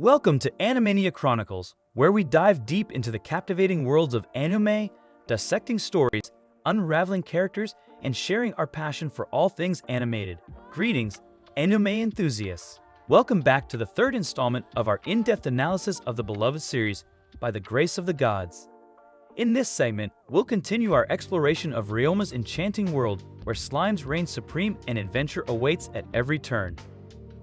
Welcome to Animania Chronicles, where we dive deep into the captivating worlds of anime, dissecting stories, unraveling characters, and sharing our passion for all things animated. Greetings, anime enthusiasts! Welcome back to the third installment of our in-depth analysis of the beloved series, By the Grace of the Gods. In this segment, we'll continue our exploration of Ryoma's enchanting world, where slimes reign supreme and adventure awaits at every turn.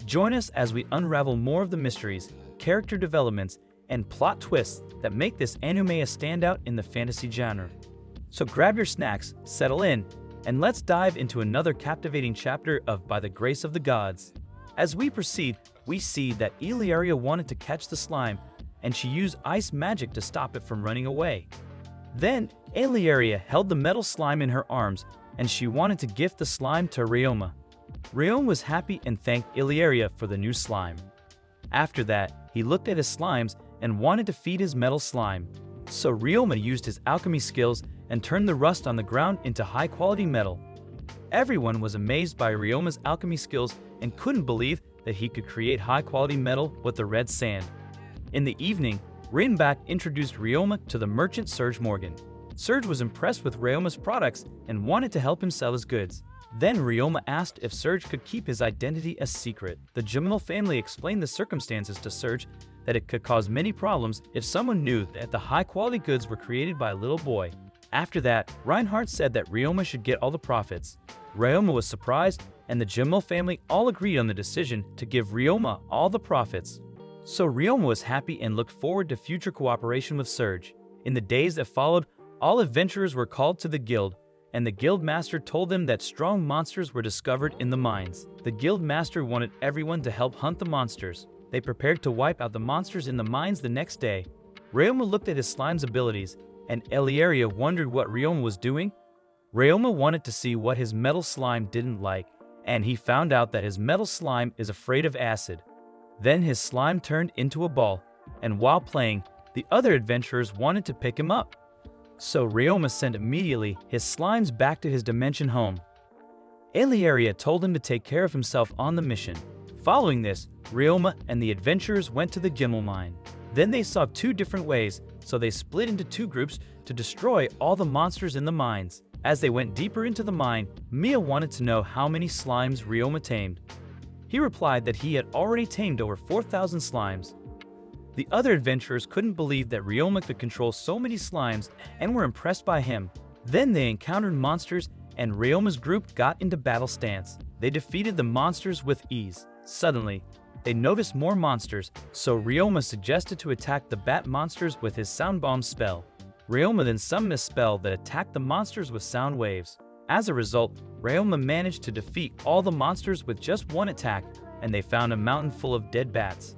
Join us as we unravel more of the mysteries, character developments, and plot twists that make this anime a standout in the fantasy genre. So grab your snacks, settle in, and let's dive into another captivating chapter of By the Grace of the Gods. As we proceed, we see that Illyria wanted to catch the slime, and she used ice magic to stop it from running away. Then, Illyria held the metal slime in her arms, and she wanted to gift the slime to Ryoma. Ryoma was happy and thanked Illyria for the new slime. After that, he looked at his slimes and wanted to feed his metal slime. So Ryoma used his alchemy skills and turned the rust on the ground into high-quality metal. Everyone was amazed by Ryoma's alchemy skills and couldn't believe that he could create high-quality metal with the red sand. In the evening, Rinback introduced Ryoma to the merchant Serge Morgan. Serge was impressed with Ryoma's products and wanted to help him sell his goods. Then Ryoma asked if Serge could keep his identity a secret. The Jamal family explained the circumstances to Serge, that it could cause many problems if someone knew that the high-quality goods were created by a little boy. After that, Reinhardt said that Ryoma should get all the profits. Ryoma was surprised, and the Jamal family all agreed on the decision to give Ryoma all the profits. So Ryoma was happy and looked forward to future cooperation with Serge. In the days that followed, all adventurers were called to the guild, and the guild master told them that strong monsters were discovered in the mines. The guild master wanted everyone to help hunt the monsters. They prepared to wipe out the monsters in the mines the next day. Ryoma looked at his slime's abilities, and Illyria wondered what Ryoma was doing. Ryoma wanted to see what his metal slime didn't like, and he found out that his metal slime is afraid of acid. Then his slime turned into a ball, and while playing, the other adventurers wanted to pick him up. So Ryoma sent immediately his slimes back to his dimension home. Illyria told him to take care of himself on the mission. Following this, Ryoma and the adventurers went to the Gimel mine. Then they saw two different ways, so they split into two groups to destroy all the monsters in the mines. As they went deeper into the mine, Mia wanted to know how many slimes Ryoma tamed. He replied that he had already tamed over 4,000 slimes. The other adventurers couldn't believe that Ryoma could control so many slimes and were impressed by him. Then they encountered monsters, and Ryoma's group got into battle stance. They defeated the monsters with ease. Suddenly, they noticed more monsters, so Ryoma suggested to attack the bat monsters with his sound bomb spell. Ryoma then summoned a spell that attacked the monsters with sound waves. As a result, Ryoma managed to defeat all the monsters with just one attack, and they found a mountain full of dead bats.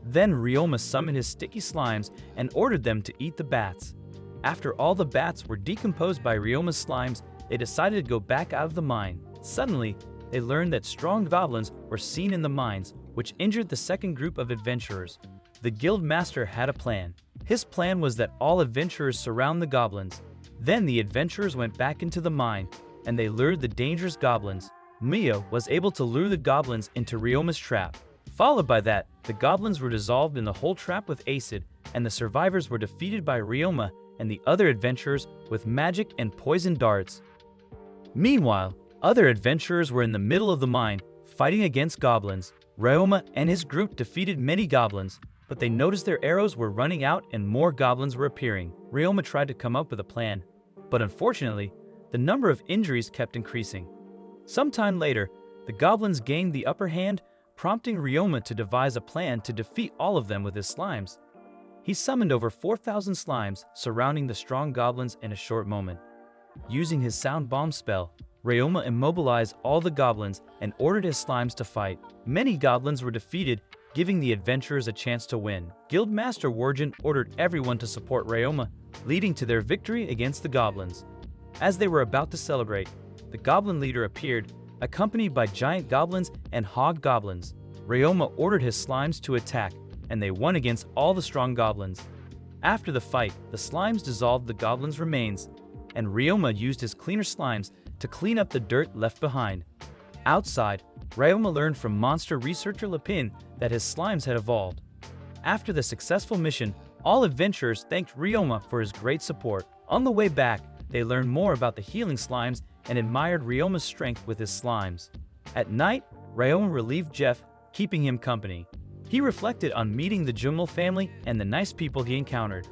Then Ryoma summoned his sticky slimes and ordered them to eat the bats. After all the bats were decomposed by Ryoma's slimes, they decided to go back out of the mine. Suddenly, they learned that strong goblins were seen in the mines, which injured the second group of adventurers. The guild master had a plan. His plan was that all adventurers surround the goblins. Then the adventurers went back into the mine, and they lured the dangerous goblins. Mia was able to lure the goblins into Ryoma's trap. Followed by that, the goblins were dissolved in the whole trap with acid, and the survivors were defeated by Ryoma and the other adventurers with magic and poison darts. Meanwhile, other adventurers were in the middle of the mine, fighting against goblins. Ryoma and his group defeated many goblins, but they noticed their arrows were running out and more goblins were appearing. Ryoma tried to come up with a plan, but unfortunately, the number of injuries kept increasing. Sometime later, the goblins gained the upper hand, prompting Ryoma to devise a plan to defeat all of them with his slimes. He summoned over 4,000 slimes surrounding the strong goblins in a short moment. Using his sound bomb spell, Ryoma immobilized all the goblins and ordered his slimes to fight. Many goblins were defeated, giving the adventurers a chance to win. Guildmaster Wargen ordered everyone to support Ryoma, leading to their victory against the goblins. As they were about to celebrate, the goblin leader appeared, accompanied by giant goblins and hog goblins. Ryoma ordered his slimes to attack, and they won against all the strong goblins. After the fight, the slimes dissolved the goblins' remains, and Ryoma used his cleaner slimes to clean up the dirt left behind. Outside, Ryoma learned from monster researcher Lapin that his slimes had evolved. After the successful mission, all adventurers thanked Ryoma for his great support. On the way back, they learned more about the healing slimes and admired Ryoma's strength with his slimes. At night, Ryoma relieved Jeff, keeping him company. He reflected on meeting the Jumel family and the nice people he encountered.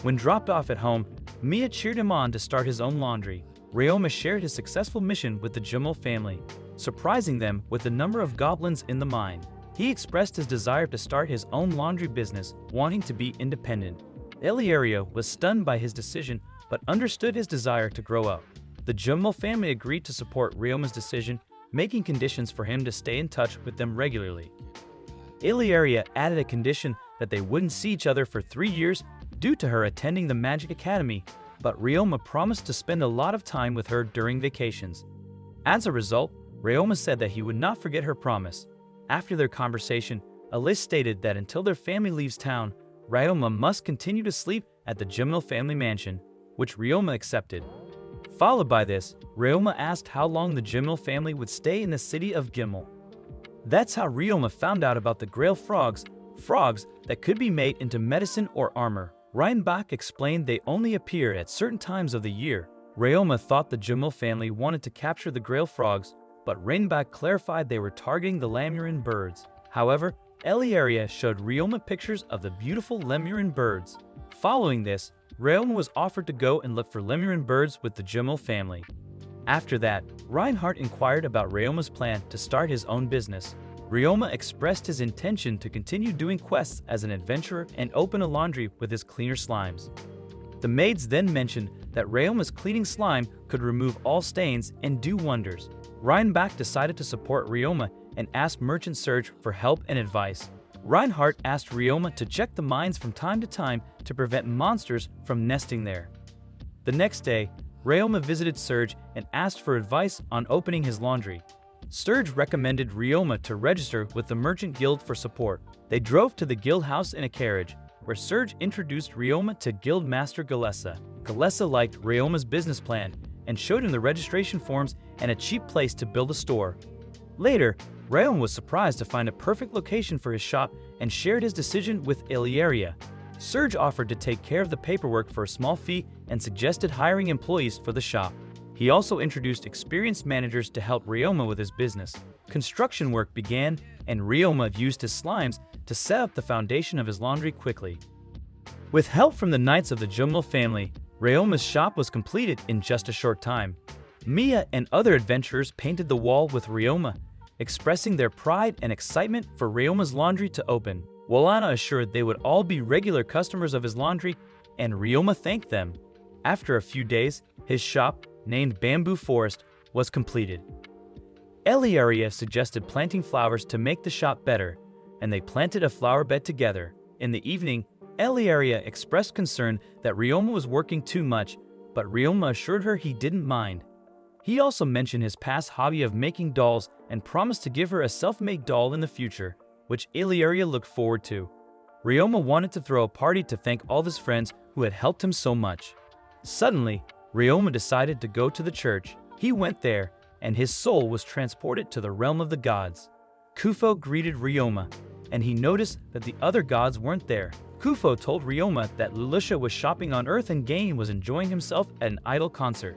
When dropped off at home, Mia cheered him on to start his own laundry. Ryoma shared his successful mission with the Jumel family, surprising them with the number of goblins in the mine. He expressed his desire to start his own laundry business, wanting to be independent. Eliaria was stunned by his decision, but understood his desire to grow up. The Jumel family agreed to support Ryoma's decision, making conditions for him to stay in touch with them regularly. Eliaria added a condition that they wouldn't see each other for 3 years due to her attending the Magic Academy, but Ryoma promised to spend a lot of time with her during vacations. As a result, Ryoma said that he would not forget her promise. After their conversation, Alice stated that until their family leaves town, Ryoma must continue to sleep at the Jumel family mansion, which Ryoma accepted. Followed by this, Ryoma asked how long the Jumel family would stay in the city of Gimel. That's how Ryoma found out about the Grail frogs that could be made into medicine or armor. Reinbach explained they only appear at certain times of the year. Ryoma thought the Jumel family wanted to capture the Grail frogs, but Reinbach clarified they were targeting the Lemurin birds. However, Eliaria showed Ryoma pictures of the beautiful Lemurin birds. Following this, Ryoma was offered to go and look for Lemurin birds with the Jumel family. After that, Reinhardt inquired about Ryoma's plan to start his own business. Ryoma expressed his intention to continue doing quests as an adventurer and open a laundry with his cleaner slimes. The maids then mentioned that Ryoma's cleaning slime could remove all stains and do wonders. Reinbach decided to support Ryoma and asked Merchant Serge for help and advice. Reinhardt asked Ryoma to check the mines from time to time to prevent monsters from nesting there. The next day, Ryoma visited Serge and asked for advice on opening his laundry. Serge recommended Ryoma to register with the Merchant Guild for support. They drove to the guild house in a carriage, where Serge introduced Ryoma to Guild Master Galessa. Galessa liked Ryoma's business plan and showed him the registration forms and a cheap place to build a store. Later, Ryoma was surprised to find a perfect location for his shop and shared his decision with Eliaria. Serge offered to take care of the paperwork for a small fee and suggested hiring employees for the shop. He also introduced experienced managers to help Ryoma with his business. Construction work began, and Ryoma used his slimes to set up the foundation of his laundry quickly. With help from the Knights of the Jumel family, Ryoma's shop was completed in just a short time. Mia and other adventurers painted the wall with Ryoma, expressing their pride and excitement for Ryoma's laundry to open. Walana assured they would all be regular customers of his laundry, and Ryoma thanked them. After a few days, his shop, named Bamboo Forest, was completed. Eliaria suggested planting flowers to make the shop better, and they planted a flower bed together. In the evening, Eliaria expressed concern that Ryoma was working too much, but Ryoma assured her he didn't mind. He also mentioned his past hobby of making dolls and promised to give her a self-made doll in the future, which Eliaria looked forward to. Ryoma wanted to throw a party to thank all of his friends who had helped him so much. Suddenly, Ryoma decided to go to the church. He went there, and his soul was transported to the realm of the gods. Kufo greeted Ryoma, and he noticed that the other gods weren't there. Kufo told Ryoma that Lulusha was shopping on Earth and Gain was enjoying himself at an idol concert.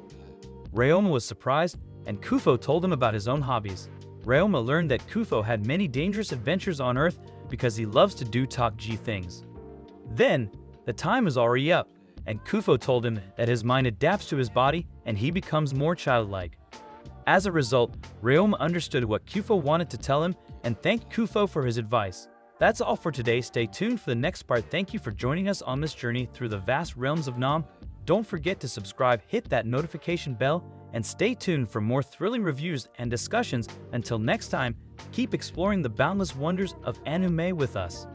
Ryoma was surprised, and Kufo told him about his own hobbies. Ryoma learned that Kufo had many dangerous adventures on Earth because he loves to do Talk G things. Then, the time is already up, and Kufo told him that his mind adapts to his body and he becomes more childlike. As a result, Ryoma understood what Kufo wanted to tell him and thanked Kufo for his advice. That's all for today. Stay tuned for the next part. Thank you for joining us on this journey through the vast realms of Nam. Don't forget to subscribe, hit that notification bell, and stay tuned for more thrilling reviews and discussions. Until next time, keep exploring the boundless wonders of anime with us.